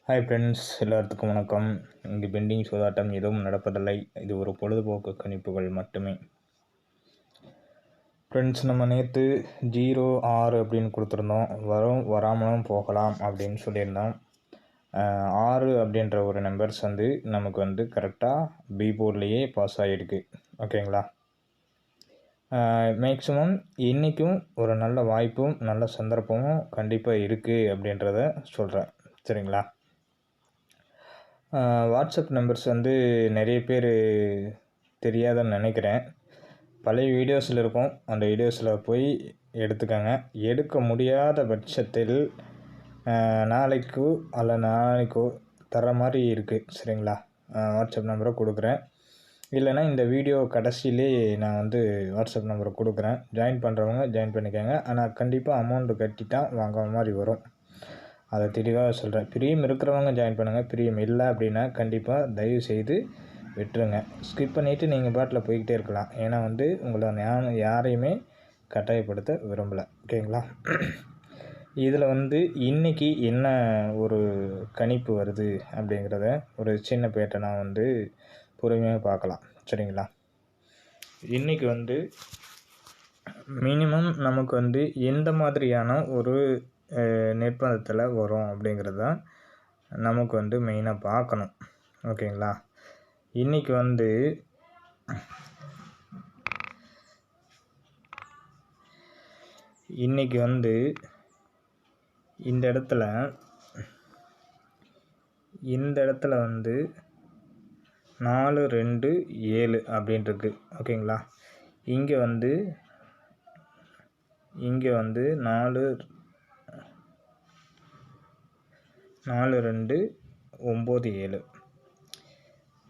Hi friends, எல்லாத்துக்கும் வணக்கம். இங்கு பெண்டிங் சூதாட்டம் எதுவும் நடப்பதில்லை. இது ஒரு பொழுதுபோக்கு கணிப்புகள் மட்டுமே. ஃப்ரெண்ட்ஸ், நம்ம நேற்று 0-6 அப்படின்னு கொடுத்துருந்தோம். வராமலும் போகலாம் அப்படின்னு சொல்லியிருந்தோம். 6 அப்படின்ற ஒரு நம்பர்ஸ் நமக்கு கரெக்டாக பி போர்ட்லேயே பாஸ் ஆகிருக்கு. ஓகேங்களா? மேக்ஸிமம் இன்றைக்கும் ஒரு நல்ல வாய்ப்பும் நல்ல சந்தர்ப்பமும் கண்டிப்பாக இருக்குது அப்படின்றத சொல்கிறேன். சரிங்களா? வாட்ஸ்அப் நம்பர்ஸ் நிறைய பேர் தெரியாதுன்னு நினைக்கிறேன். பழைய வீடியோஸில் இருக்கும். அந்த வீடியோஸில் போய் எடுத்துக்கோங்க. எடுக்க முடியாத பட்சத்தில் நாளைக்கோ தர மாதிரி இருக்குது. சரிங்களா? வாட்ஸ்அப் நம்பரை கொடுக்குறேன். இல்லைனா இந்த வீடியோ கடைசியிலே நான் வாட்ஸ்அப் நம்பரை கொடுக்குறேன். ஜாயின் பண்ணுறவங்க ஜாயின் பண்ணிக்கோங்க. ஆனால் கண்டிப்பாக அமௌண்ட்டு கட்டி தான் வாங்குற மாதிரி வரும். அதை தெளிவாக சொல்கிறேன். பிரியம் இருக்கிறவங்க ஜாயின் பண்ணுங்கள். பிரியம் இல்லை அப்படின்னா கண்டிப்பாக தயவு செய்து விட்டுருங்க. ஸ்கிப் பண்ணிவிட்டு நீங்கள் பாட்டில் போய்கிட்டே இருக்கலாம். ஏன்னா உங்களை யாரையுமே கட்டாயப்படுத்த விரும்பலை. ஓகேங்களா? இதில் இன்றைக்கி என்ன ஒரு கணிப்பு வருது அப்படிங்கிறத ஒரு சின்ன பேட்டனாக பொறுமையாக பார்க்கலாம். சரிங்களா? இன்றைக்கி மினிமம் நமக்கு எந்த மாதிரியான ஒரு நிர்பந்தத்தில் வரும் அப்படிங்கிறது தான் நமக்கு மெயினாக பார்க்கணும். ஓகேங்களா? இன்றைக்கி இந்த இடத்துல 4, 2, 7 அப்படின்ட்டுருக்கு. ஓகேங்களா? இங்கே 4, 2, 9, 7.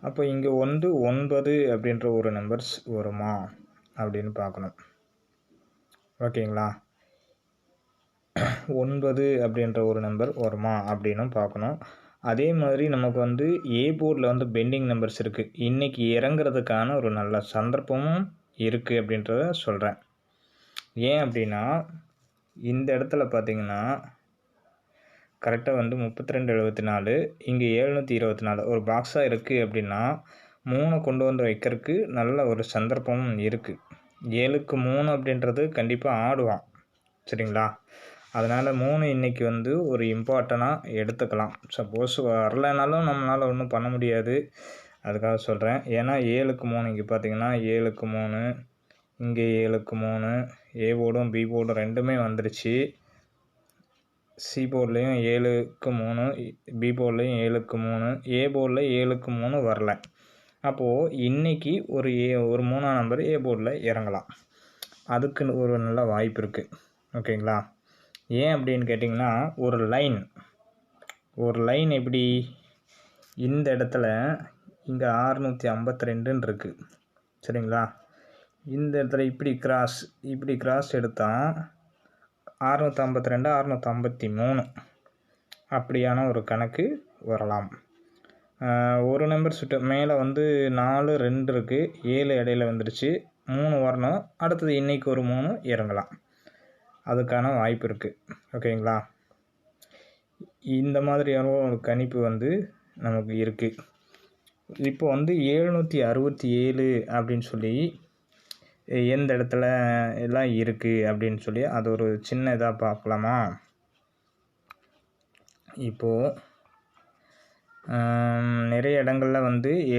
அப்போ இங்கே 9 அப்படின்ற ஒரு நம்பர்ஸ் வருமா அப்படின்னு பார்க்கணும். ஓகேங்களா? 9 அப்படின்ற ஒரு நம்பர் வருமா அப்படின்னு பார்க்கணும். அதே மாதிரி நமக்கு ஏ போர்டில் பெண்டிங் நம்பர்ஸ் இருக்குது. இன்றைக்கி இறங்குறதுக்கான ஒரு நல்ல சந்தர்ப்பமும் இருக்குது அப்படின்றத சொல்கிறேன். ஏன் அப்படின்னா இந்த இடத்துல பார்த்திங்கன்னா கரெக்டாக 3274, இங்கே 724 ஒரு பாக்ஸாக இருக்குது அப்படின்னா 3 கொண்டு வைக்கிறதுக்கு நல்ல ஒரு சந்தர்ப்பமும் இருக்குது. 7க்கு 3 அப்படின்றது கண்டிப்பாக ஆடுவான். சரிங்களா? அதனால் 3 இன்றைக்கி ஒரு இம்பார்ட்டனாக எடுத்துக்கலாம். சப்போஸ் வரலைனாலும் நம்மளால் ஒன்றும் பண்ண முடியாது. அதுக்காக சொல்கிறேன். ஏன்னா 7க்கு 3 இங்கே பார்த்திங்கன்னா 7க்கு 3, இங்கே 7க்கு 3, ஏ போர்டும் பி போர்டும் ரெண்டுமே வந்துருச்சு. சி போர்ட்லேயும் 7க்கு 3, பி போர்ட்லேயும் 7க்கு 3, ஏ போர்டில் 7க்கு 3 வரல. அப்போது இன்றைக்கி ஒரு 3ஆம் நம்பர் ஏ போர்டில் இறங்கலாம். அதுக்கு ஒரு நல்ல வாய்ப்பு இருக்குது. ஓகேங்களா? ஏன் அப்படின்னு கேட்டிங்கன்னா ஒரு லைன் எப்படி இந்த இடத்துல இங்கே 652 இருக்குது. சரிங்களா? இந்த இடத்துல இப்படி கிராஸ் எடுத்தால் 652, 653 அப்படியான ஒரு கணக்கு வரலாம். ஒரு நம்பர் சுட்டு மேலே 4, 2 இருக்குது. 7 இடையில வந்துடுச்சு. 3 வரணும். அடுத்தது இன்றைக்கி ஒரு 3 இறங்கலாம். அதுக்கான வாய்ப்பு இருக்குது. ஓகேங்களா? இந்த மாதிரியான ஒரு கணிப்பு நமக்கு இருக்குது. இப்போ 767 அப்படின்னு சொல்லி எந்த இடத்துல எல்லாம் இருக்குது அப்படின்னு சொல்லி அது ஒரு சின்ன இதாக பார்க்கலாமா? இப்போது நிறைய இடங்களில்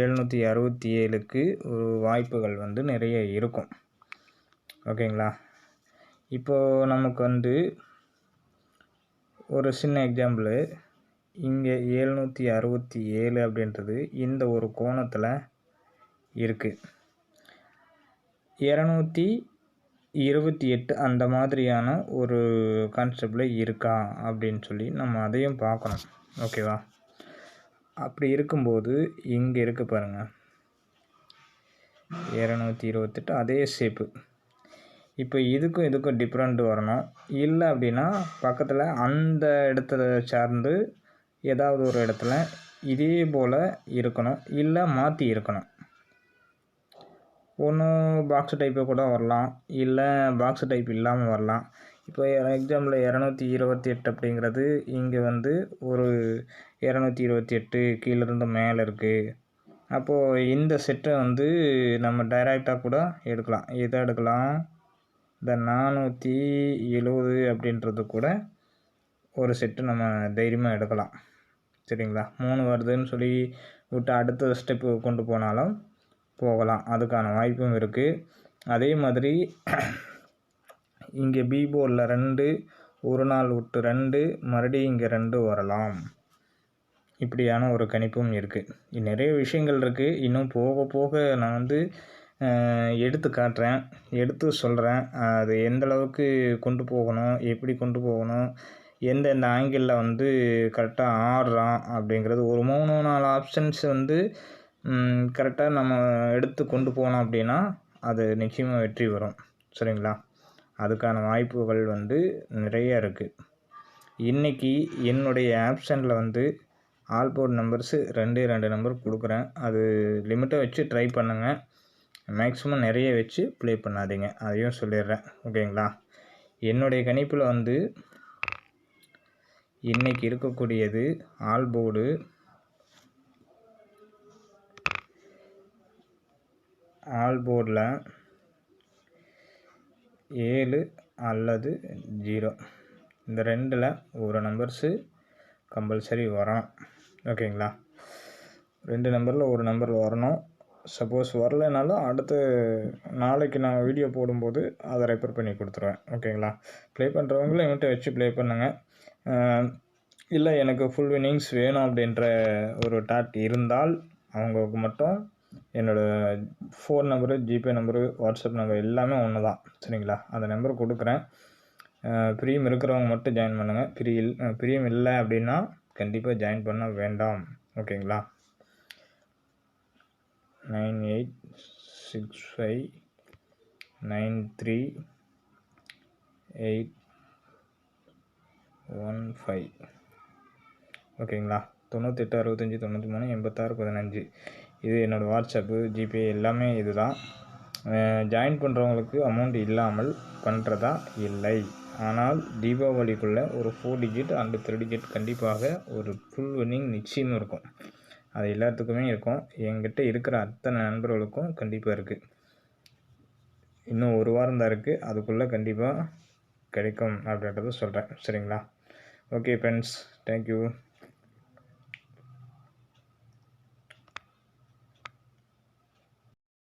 767க்கு ஒரு வாய்ப்புகள் நிறைய இருக்கும். ஓகேங்களா? இப்போது நமக்கு ஒரு சின்ன எக்ஸாம்பிள். இங்கே 767 அப்படின்றது இந்த ஒரு கோணத்தில் இருக்குது. 228 அந்த மாதிரியான ஒரு கான்செப்டில் இருக்கா அப்படின்னு சொல்லி நம்ம அதையும் பார்க்கணும். ஓகேவா? அப்படி இருக்கும்போது இங்கே இருக்குது பாருங்கள் 228 அதே ஷேப்பு. இப்போ இதுக்கும் டிஃப்ரெண்ட் வரணும். இல்லை அப்படின்னா பக்கத்தில் அந்த இடத்துல சார்ந்து ஏதாவது ஒரு இடத்துல இதே போல் இருக்கணும். இல்லை மாற்றி இருக்கணும். ஒன்று பாக்ஸ் டைப்பு கூட வரலாம். இல்லை பாக்ஸ் டைப் இல்லாமல் வரலாம். இப்போ எக்ஸாம்பிள் 228 அப்படிங்கிறது இங்கே வந்து ஒரு 228 கீழேருந்து மேலே இருக்குது. அப்போது இந்த செட்டை வந்து நம்ம டைரெக்டாக கூட எடுக்கலாம். எதை எடுக்கலாம்? இந்த 470 அப்படின்றது கூட ஒரு செட்டு நம்ம தைரியமாக எடுக்கலாம். சரிங்களா? 3 வருதுன்னு சொல்லி விட்டு அடுத்த ஸ்டெப்பு கொண்டு போனாலும் போகலாம். அதுக்கான வாய்ப்பும் இருக்குது. அதே மாதிரி இங்கே பி போர்டில் 2 ஒரு நாள் விட்டு 2 மறுபடியும் இங்கே 2 வரலாம். இப்படியான ஒரு கணிப்பும் இருக்குது. நிறைய விஷயங்கள் இருக்குது. இன்னும் போக போக நான் வந்து எடுத்து காட்டுறேன், எடுத்து சொல்கிறேன். அது எந்தளவுக்கு கொண்டு போகணும், எப்படி கொண்டு போகணும், எந்தெந்த ஆங்கிளில் வந்து கரெக்டாக ஆடுறான் அப்படிங்கிறது ஒரு 3-4 ஆப்ஷன்ஸ் வந்து கரெக்டாக நம்ம எடுத்து கொண்டு போனோம் அப்படின்னா அது நிச்சயமாக வெற்றி வரும். சரிங்களா? அதுக்கான வாய்ப்புகள் வந்து நிறைய இருக்குது. இன்றைக்கி என்னுடைய ஆப்ஷனில் வந்து ஆல் போர்ட் நம்பர்ஸு 2 நம்பர் கொடுக்குறேன். அது லிமிட்டை வச்சு ட்ரை பண்ணுங்கள். மேக்ஸிமம் நிறைய வச்சு ப்ளே பண்ணாதீங்க, அதையும் சொல்லிடுறேன். ஓகேங்களா? என்னுடைய கணிப்பில் வந்து இன்றைக்கி இருக்கக்கூடியது ஆல் போர்டு போர்டில் 7 அல்லது 0 இந்த 2ல் ஒரு நம்பர்ஸு கம்பல்சரி வரணும். ஓகேங்களா? 2 நம்பரில் ஒரு நம்பர் வரணும். சப்போஸ் வரலைனாலும் அடுத்த நாளைக்கு நான் வீடியோ போடும்போது அதை ரெஃபர் பண்ணி கொடுத்துருவேன். ஓகேங்களா? ப்ளே பண்ணுறவங்களும் இவன்ட்ட வச்சு ப்ளே பண்ணுங்கள். இல்லை எனக்கு ஃபுல் வின்னிங்ஸ் வேணும் அப்படின்ற ஒரு டாட் இருந்தால் அவங்களுக்கு மட்டும் என்னோடய phone number, GPay number, WhatsApp number எல்லாமே ஒன்று தான். சரிங்களா? அந்த நம்பர் கொடுக்குறேன். பிரியம் இருக்கிறவங்க மட்டும் ஜாயின் பண்ணுங்கள். பிரியம் இல்லை அப்படின்னா கண்டிப்பாக ஜாயின் பண்ண வேண்டாம். ஓகேங்களா? 9865938815. ஓகேங்களா? 9865938615. இது என்னோடய வாட்ஸ்அப்பு, ஜிபே எல்லாமே இது தான். ஜாயின் பண்ணுறவங்களுக்கு அமௌண்ட் இல்லாமல் பண்ணுறதா இல்லை. ஆனால் தீபாவளிக்குள்ளே ஒரு 4 டிஜிட் அண்டு 3 டிஜிட் கண்டிப்பாக ஒரு ஃபுல் வின்னிங் நிச்சயமாக இருக்கும். அது எல்லாத்துக்குமே இருக்கும். என்கிட்ட இருக்கிற அத்தனை நண்பர்களுக்கும் கண்டிப்பாக இருக்குது. இன்னும் ஒரு வாரம் தான் இருக்குது. அதுக்குள்ளே கண்டிப்பாக கிடைக்கும் அப்படின்றத சொல்கிறேன். சரிங்களா? Okay friends, thank you.